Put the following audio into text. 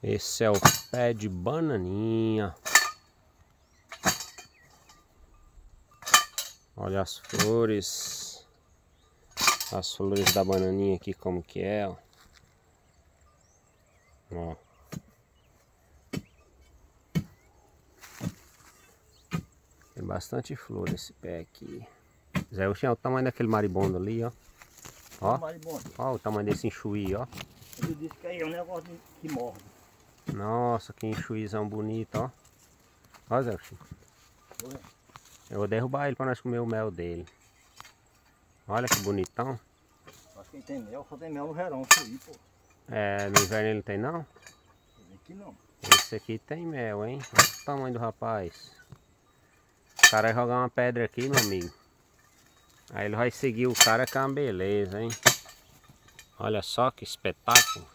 Esse é o pé de bananinha. Olha as flores. As flores da bananinha aqui como que é, ó. Ó. Tem bastante flor esse pé aqui. Zé, olha o tamanho daquele maribondo ali, ó. Ó, ó o tamanho desse enxuí, ó. Ele disse que aí é um negócio que morde. Nossa, que enxuizão bonito, ó. Ó, Zé. Eu vou derrubar ele para nós comer o mel dele. Olha que bonitão. Acho que ele tem mel, só tem mel no verão, enxuí, pô. É, no inverno ele não tem não? Aqui não. Esse aqui tem mel, hein? Olha o tamanho do rapaz. O cara vai jogar uma pedra aqui, meu amigo. Aí ele vai seguir o cara, que é uma beleza, hein? Olha só que espetáculo.